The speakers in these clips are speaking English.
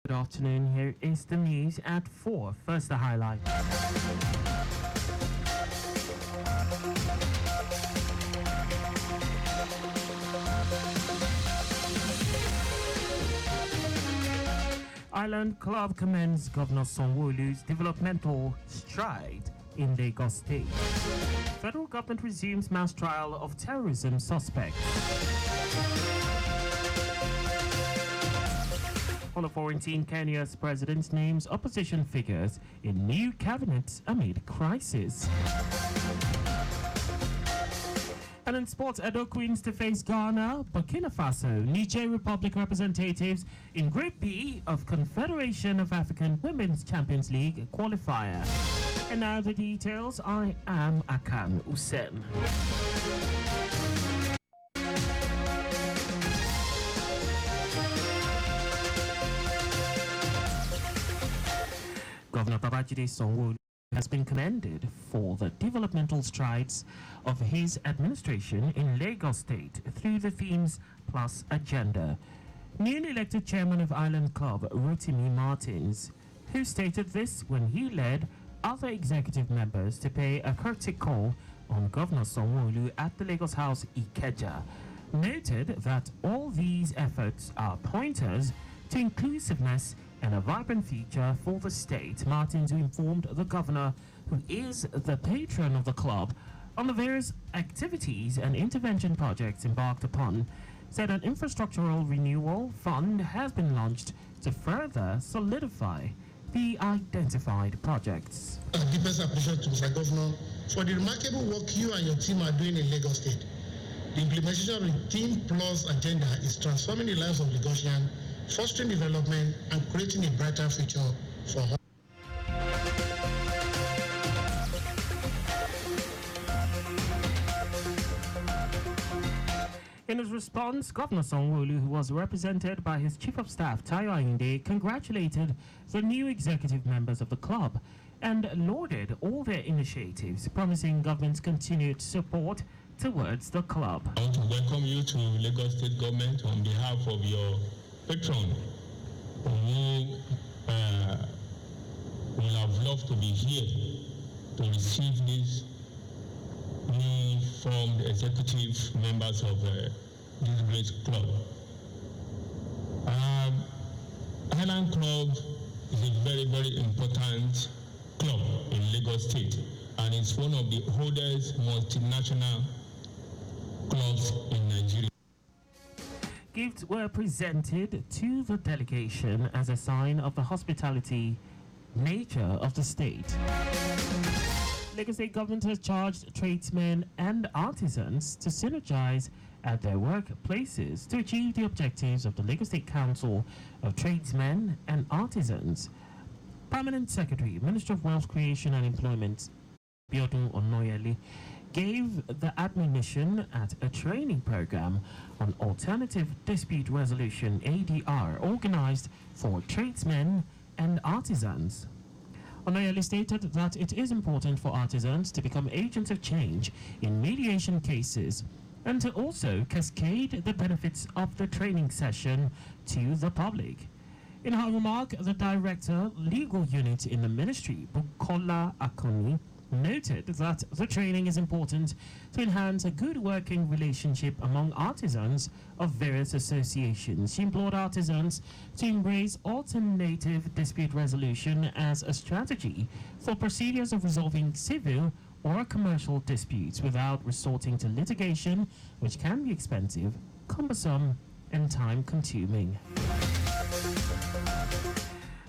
Good afternoon. Here is the news at 4. First, the highlight. Island Club commends Governor Sanwo-Olu's developmental stride in Lagos State. Federal government resumes mass trial of terrorism suspects. On the quarantine, Kenya's president names opposition figures in new cabinet amid crisis. And in sports, Edo Queens to face Ghana, Burkina Faso, Niger Republic representatives in Group B of Confederation of African Women's Champions League qualifier. And now the details. I am Akan Usen. Governor Babajide Sanwo-Olu has been commended for the developmental strides of his administration in Lagos State through the Themes Plus agenda. Newly elected chairman of Island Club, Rotimi Martins, who stated this when he led other executive members to pay a courtesy call on Governor Sanwo-Olu at the Lagos House Ikeja, noted that all these efforts are pointers to inclusiveness and a vibrant future for the state. Martins, who informed the governor, who is the patron of the club, on the various activities and intervention projects embarked upon, said an infrastructural renewal fund has been launched to further solidify the identified projects. Deepest appreciation to Mr. Governor for the remarkable work you and your team are doing in Lagos State. The implementation of the Team Plus agenda is transforming the lives of Lagosians, fostering development and creating a brighter future for all. In his response, Governor Sanwo-Olu, who was represented by his Chief of Staff, Tayo Ayinde, congratulated the new executive members of the club and lauded all their initiatives, promising government's continued support towards the club. I want to welcome you to Lagos State Government on behalf of your patron, who will have loved to be here to receive these new formed executive members of this great club. Island Club is a very, very important club in Lagos State, and it's one of the oldest multinational clubs in Nigeria. Gifts were presented to the delegation as a sign of the hospitality nature of the state. Lagos State government has charged tradesmen and artisans to synergize at their workplaces to achieve the objectives of the Lagos State Council of Tradesmen and Artisans. Permanent Secretary, Minister of Wealth Creation and Employment, Biodun Onoyeli, gave the admonition at a training program on alternative dispute resolution ADR organized for tradesmen and artisans. Onoyeli stated that it is important for artisans to become agents of change in mediation cases and to also cascade the benefits of the training session to the public. In her remark, the Director, Legal Unit in the Ministry, Bukola Akoni, noted that the training is important to enhance a good working relationship among artisans of various associations. She implored artisans to embrace alternative dispute resolution as a strategy for procedures of resolving civil or commercial disputes without resorting to litigation, which can be expensive, cumbersome, and time-consuming.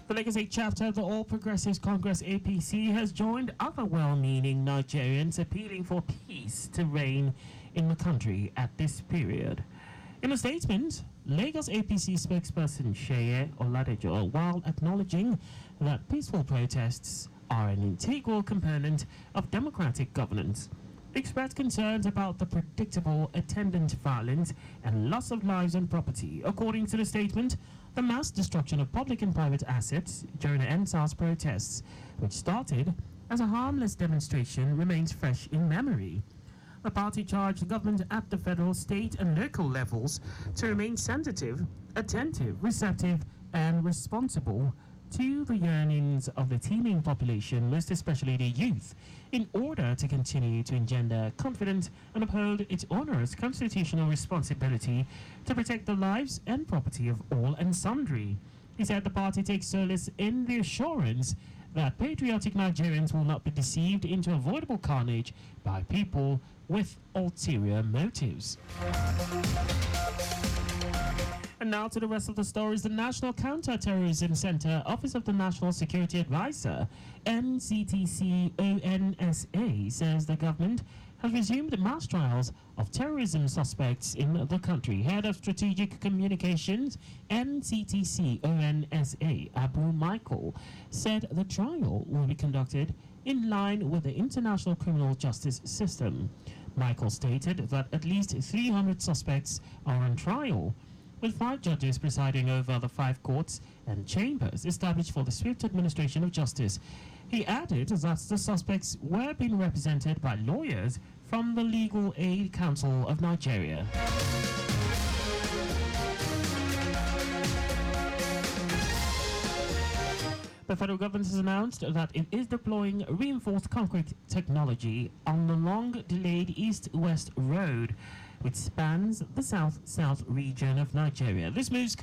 The Lagos State chapter of the All Progressives Congress APC has joined other well-meaning Nigerians appealing for peace to reign in the country at this period. In a statement, Lagos APC spokesperson Sheye Oladejo, while acknowledging that peaceful protests are an integral component of democratic governance, expressed concerns about the predictable attendant violence and loss of lives and property. According to the statement, the mass destruction of public and private assets during the NSAS protests, which started as a harmless demonstration, remains fresh in memory. The party charged the government at the federal, state and local levels to remain sensitive, attentive, receptive and responsible to the yearnings of the teeming population, most especially the youth, in order to continue to engender confidence and uphold its onerous constitutional responsibility to protect the lives and property of all and sundry. He said the party takes solace in the assurance that patriotic Nigerians will not be deceived into avoidable carnage by people with ulterior motives. And now to the rest of the stories. The National Counter-Terrorism Center, Office of the National Security Advisor, NCTC-ONSA, says the government has resumed mass trials of terrorism suspects in the country. Head of Strategic Communications, NCTC-ONSA, Abu Michael, said the trial will be conducted in line with the international criminal justice system. Michael stated that at least 300 suspects are on trial, with 5 judges presiding over the 5 courts and chambers established for the swift administration of justice. He added that the suspects were being represented by lawyers from the Legal Aid Council of Nigeria. The federal government has announced that it is deploying reinforced concrete technology on the long-delayed East-West Road, which spans the south-south region of Nigeria. This move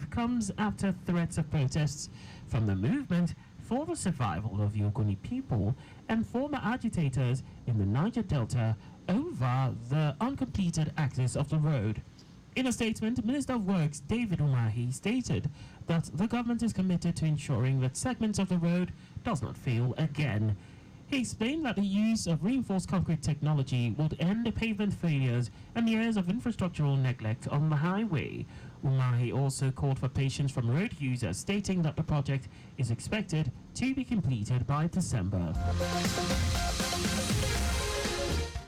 comes after threats of protests from the movement for the survival of the Ogoni people and former agitators in the Niger Delta over the uncompleted access of the road. In a statement, Minister of Works David Umahi stated that the government is committed to ensuring that segments of the road does not fail again. He explained that the use of reinforced concrete technology would end pavement failures and years of infrastructural neglect on the highway. Umahi also called for patience from road users, stating that the project is expected to be completed by December.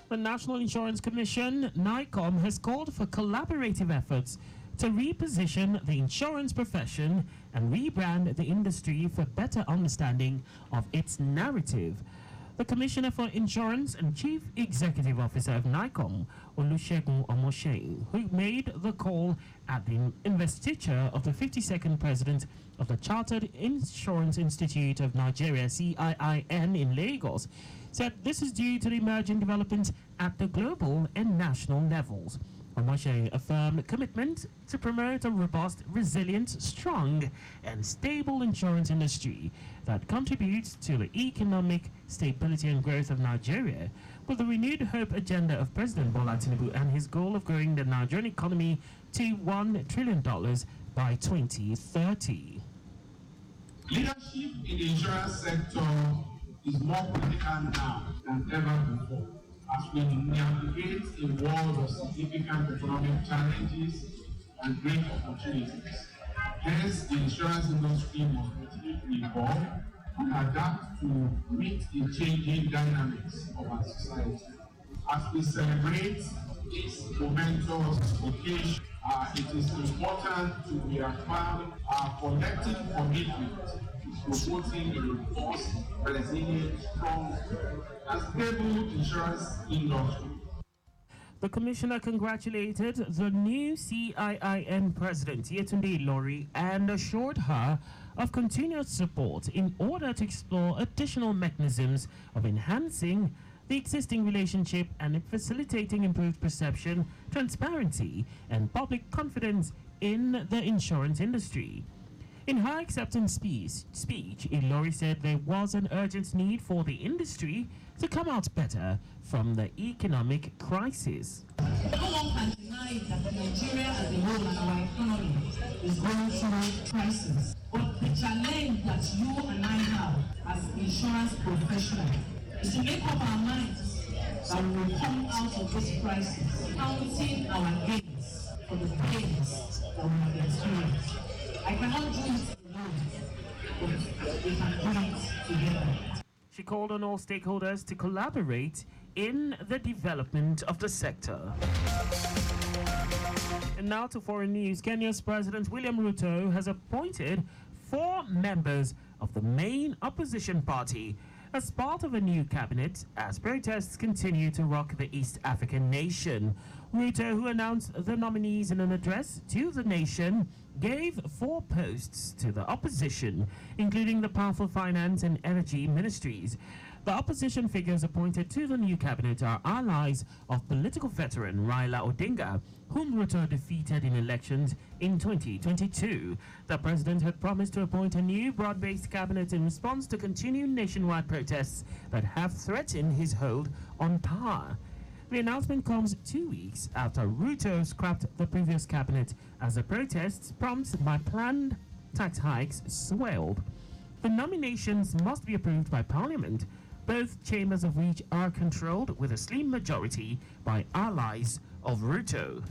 The National Insurance Commission, NICOM, has called for collaborative efforts to reposition the insurance profession and rebrand the industry for better understanding of its narrative. The Commissioner for Insurance and Chief Executive Officer of NICOM, Olusegun Omoshe, who made the call at the investiture of the 52nd President of the Chartered Insurance Institute of Nigeria, CIIN, in Lagos, said this is due to the emerging developments at the global and national levels. Omoshe affirmed commitment to promote a robust, resilient, strong, and stable insurance industry that contributes to the economic stability and growth of Nigeria, with the renewed hope agenda of President Bola Tinubu and his goal of growing the Nigerian economy to $1 trillion by 2030. Leadership in the insurance sector is more critical now than ever before, as we navigate a world of significant economic challenges and great opportunities. Hence, the insurance industry must continue to evolve and adapt to meet the changing dynamics of our society. As we celebrate this momentous occasion, it is important to reaffirm our collective commitment to promoting a robust, resilient, strong, and stable insurance industry. The Commissioner congratulated the new CIIN President, Yetunde Ilori, and assured her of continued support in order to explore additional mechanisms of enhancing the existing relationship and facilitating improved perception, transparency, and public confidence in the insurance industry. In her acceptance speech, Ilori said there was an urgent need for the industry to come out better from the economic crisis. No one can deny that Nigeria as a whole and our economy is going through crisis. But the challenge that you and I have as insurance professionals is to make up our minds that we will come out of this crisis counting our gains for the pains that we have experienced. I cannot do it alone, but we can do it together. She called on all stakeholders to collaborate in the development of the sector. And now to foreign news. Kenya's President William Ruto has appointed 4 members of the main opposition party as part of a new cabinet as protests continue to rock the East African nation. Ruto, who announced the nominees in an address to the nation gave 4 posts to the opposition, including the powerful finance and energy ministries. The opposition figures appointed to the new cabinet are allies of political veteran Raila Odinga, whom Ruto defeated in elections in 2022. The president had promised to appoint a new broad-based cabinet in response to continued nationwide protests that have threatened his hold on power. The announcement comes 2 weeks after Ruto scrapped the previous cabinet as the protests prompted by planned tax hikes swelled. The nominations must be approved by Parliament, both chambers of which are controlled with a slim majority by allies of Ruto.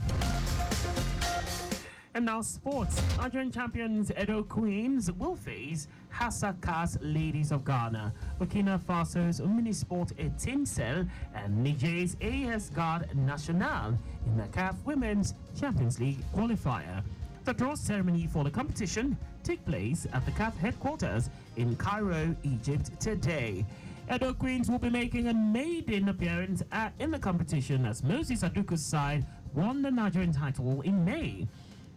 And now sports. Nigerian champions Edo Queens will face Hasaka's Ladies of Ghana, Burkina Faso's Omnisport Etincelle, and Niger's AS Garde Nationale in the CAF Women's Champions League qualifier. The draw ceremony for the competition took place at the CAF headquarters in Cairo, Egypt today. Edo Queens will be making a maiden appearance in the competition as Moses Aduku's side won the Nigerian title in May.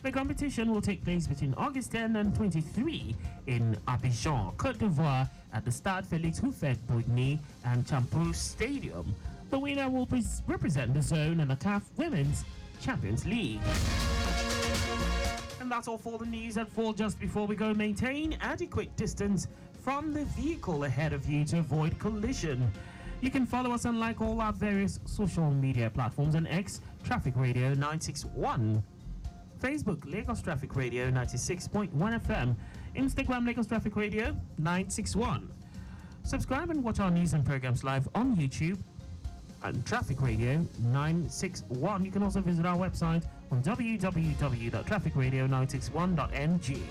The competition will take place between August 10 and 23 in Abidjan, Côte d'Ivoire at the Stade Félix Houphouët-Boigny and Champoux Stadium. The winner will represent the zone in the CAF Women's Champions League. And that's all for the news at 4. Just before we go, maintain adequate distance from the vehicle ahead of you to avoid collision. You can follow us on like all our various social media platforms on X, Traffic Radio 961. Facebook, Lagos Traffic Radio 96.1 FM. Instagram, Lagos Traffic Radio 961. Subscribe and watch our news and programs live on YouTube and Traffic Radio 961. You can also visit our website on www.trafficradio961.ng.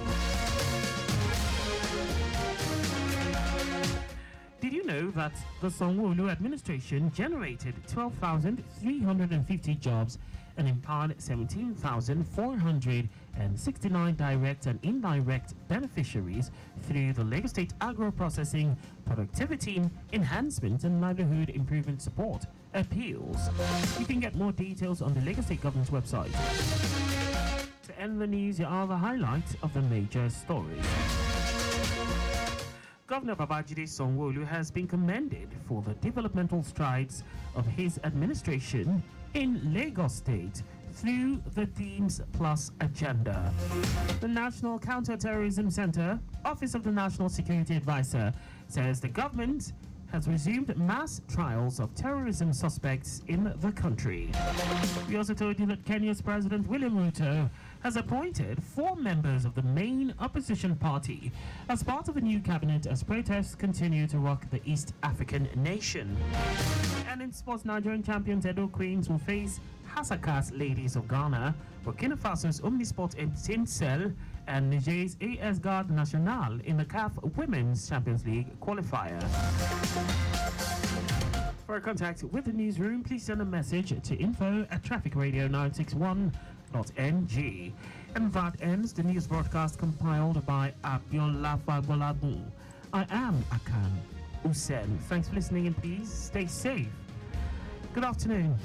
Did you know that the Sanwo-Olu administration generated 12,350 jobs and empowered 17,469 direct and indirect beneficiaries through the Lagos State Agro-Processing Productivity Enhancement and Livelihood Improvement Support Appeals? You can get more details on the Lagos State Government's website. To end the news, here are the highlights of the major stories. Governor Babajide Sanwo-Olu has been commended for the developmental strides of his administration in Lagos State through the Themes Plus agenda. The National Counter-Terrorism Center, Office of the National Security Advisor, says the government has resumed mass trials of terrorism suspects in the country. We also told you that Kenya's President William Ruto has appointed 4 members of the main opposition party as part of a new cabinet as protests continue to rock the East African nation. And in sports, Nigerian champions Edo Queens will face Hasaka's Ladies of Ghana, Burkina Faso's Omnisport Etincelle, and Niger's AS Garde Nationale in the CAF Women's Champions League qualifier. For contact with the newsroom, please send a message to info@trafficradio961.ng. And that ends the news broadcast compiled by Abiola Fagboladu. I am Akan Usen. Thanks for listening and please stay safe. Good afternoon.